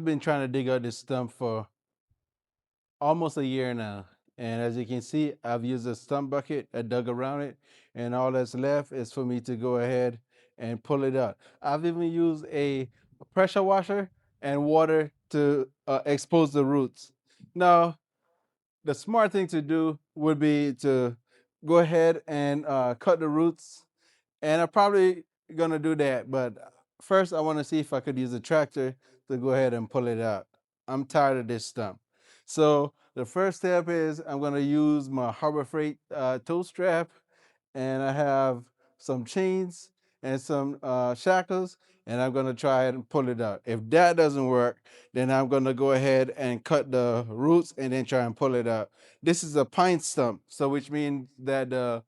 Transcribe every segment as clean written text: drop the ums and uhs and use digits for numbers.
been trying to dig out this stump for almost a year now. And as you can see, I've used a stump bucket, I dug around it, and all that's left is for me to go ahead and pull it out. I've even used a pressure washer and water to expose the roots. Now, the smart thing to do would be to go ahead and cut the roots, and I'm probably gonna do that. But first, I want to see if I could use a tractor to go ahead and pull it out. I'm tired of this stump. So the first step is I'm gonna use my Harbor Freight tow strap, and I have some chains and some shackles, and I'm gonna try and pull it out. If that doesn't work, then I'm gonna go ahead and cut the roots and then try and pull it out. This is a pine stump, so which means that the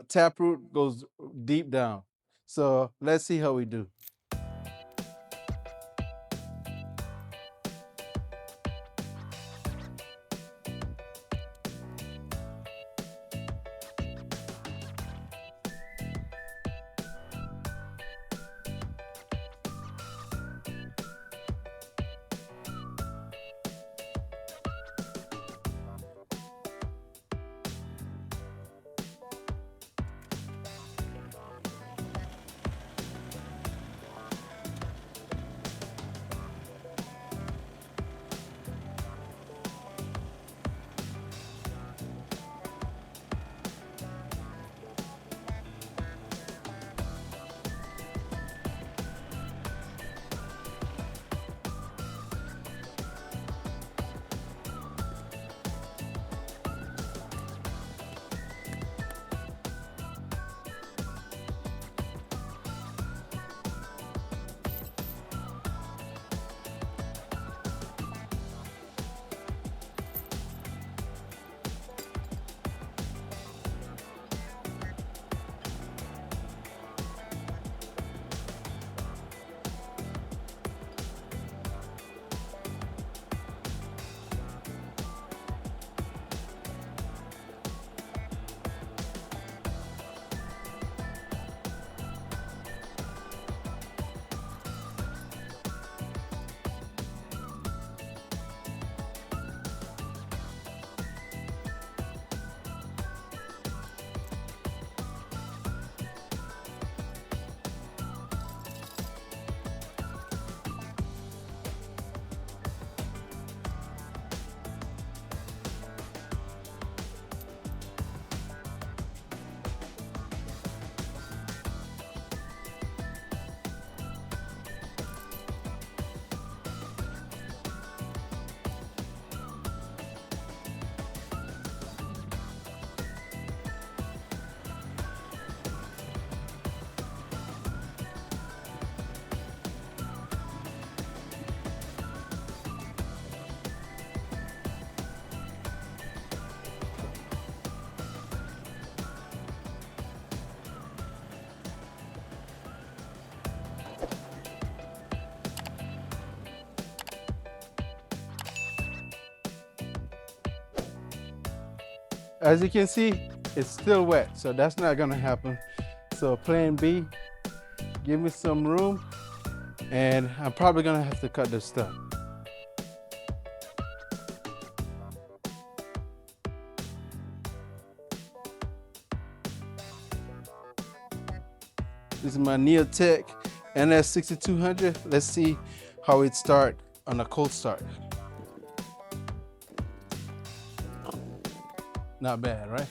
taproot goes deep down. So let's see how we do. As you can see, it's still wet, so that's not gonna happen. So plan B, give me some room, and I'm probably gonna have to cut this stump. This is my Neotech NS-6200. Let's see how it start on a cold start. Not bad, right?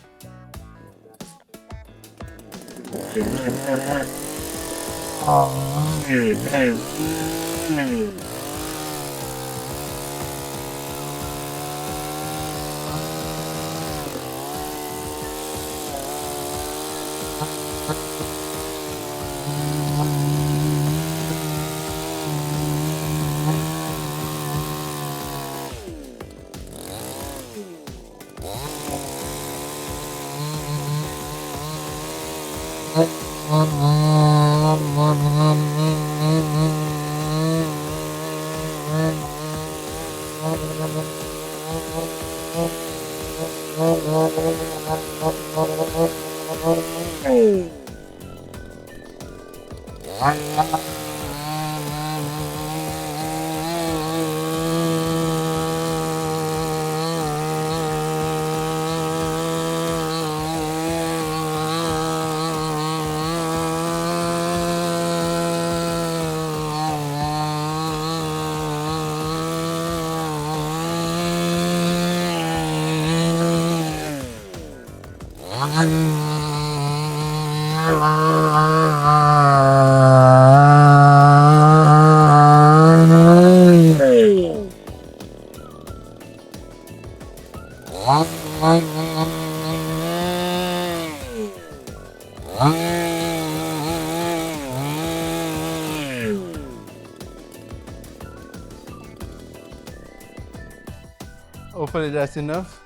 Hopefully that's enough.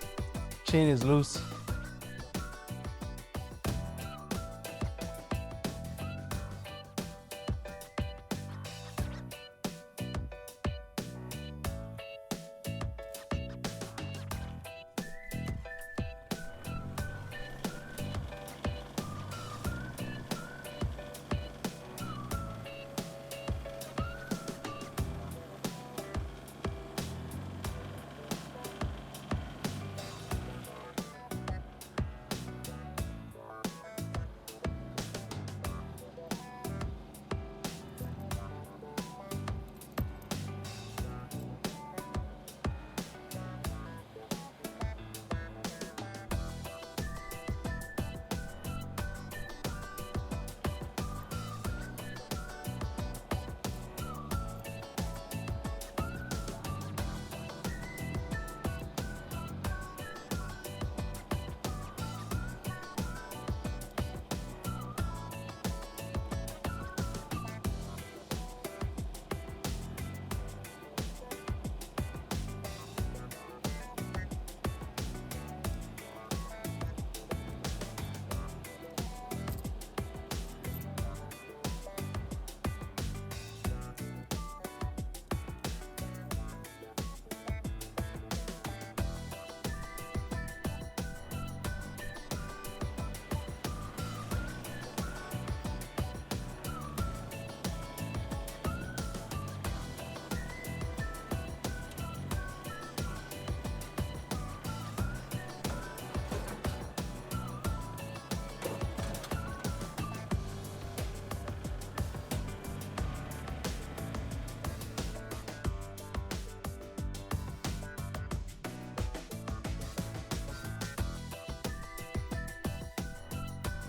Chain is loose.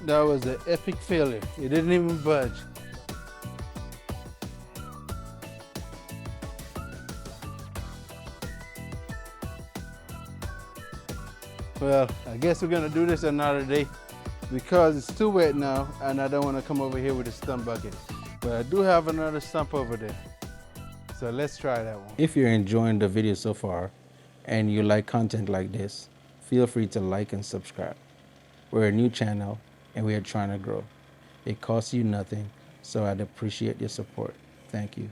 That was an epic failure. It didn't even budge. Well, I guess we're gonna do this another day because it's too wet now and I don't want to come over here with a stump bucket. But I do have another stump over there. So let's try that one. If you're enjoying the video so far and you like content like this, feel free to like and subscribe. We're a new channel and we are trying to grow. It costs you nothing, so I'd appreciate your support. Thank you.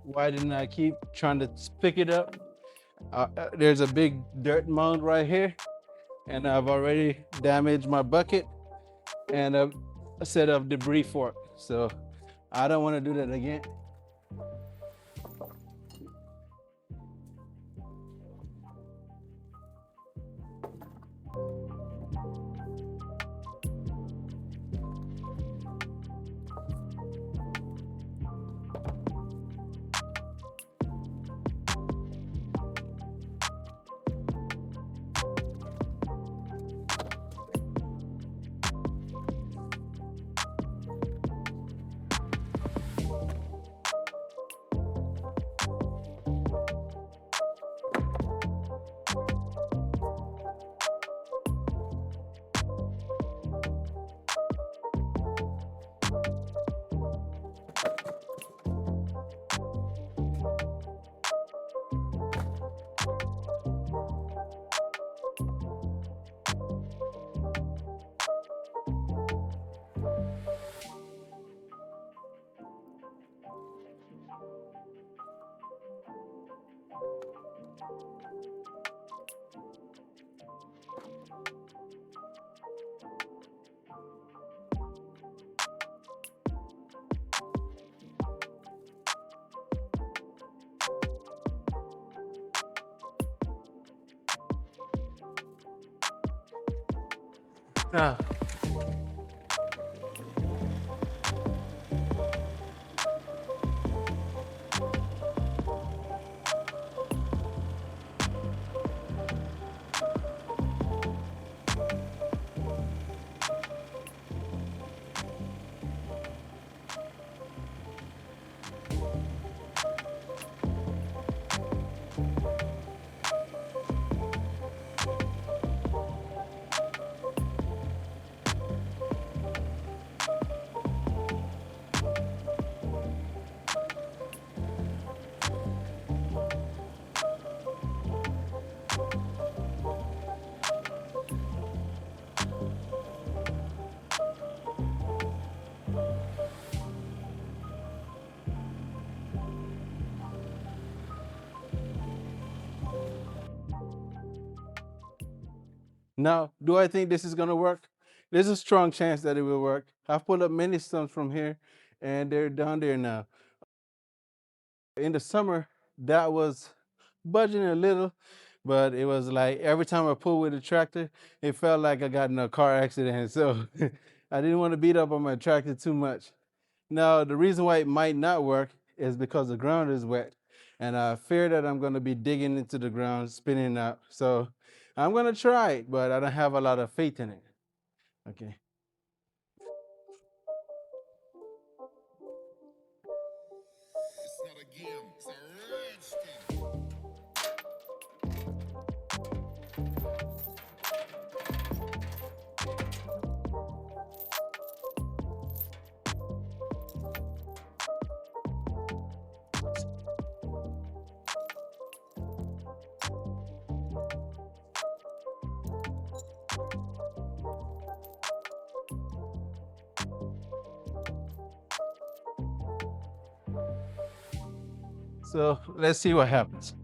Why didn't I keep trying to pick it up? There's a big dirt mound right here, and I've already damaged my bucket and a set of debris fork. So I don't want to do that again. Now, now, do I think this is gonna work? There's a strong chance that it will work. I've pulled up many stumps from here, and they're down there now. In the summer, that was budging a little, but it was like every time I pulled with the tractor, it felt like I got in a car accident. So I didn't want to beat up on my tractor too much. Now, the reason why it might not work is because the ground is wet, and I fear that I'm going to be digging into the ground, spinning out. So I'm going to try it, but I don't have a lot of faith in it. Okay. It's not a game, it's a rich thing. So let's see what happens.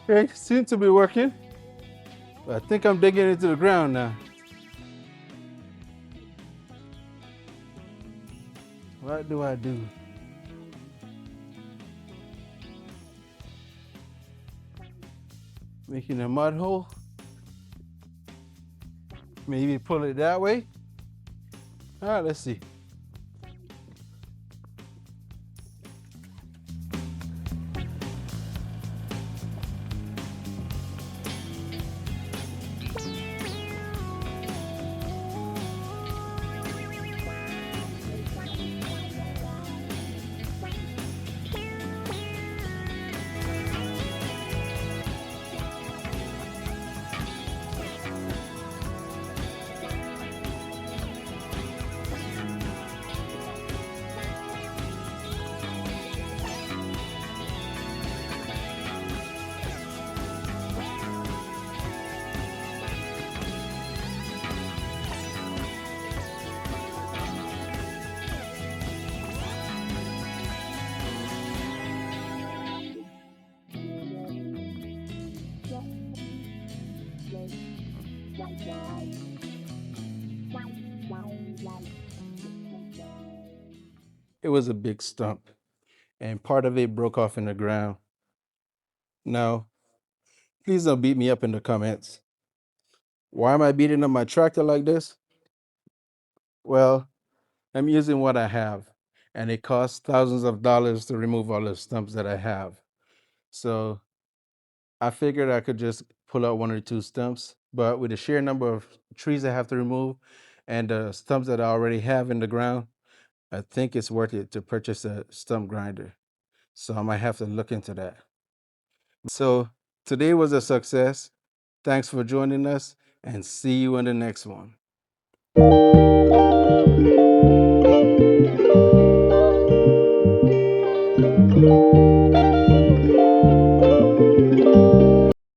Okay, seems to be working. But I think I'm digging into the ground now. What do I do? Making a mud hole. Maybe pull it that way. All right, let's see. It was a big stump, and part of it broke off in the ground. Now, please don't beat me up in the comments. Why am I beating up my tractor like this? Well, I'm using what I have, and it costs thousands of dollars to remove all the stumps that I have. So I figured I could just pull out one or two stumps, but with the sheer number of trees I have to remove and the stumps that I already have in the ground, I think it's worth it to purchase a stump grinder. So I might have to look into that. So today was a success. Thanks for joining us and see you in the next one.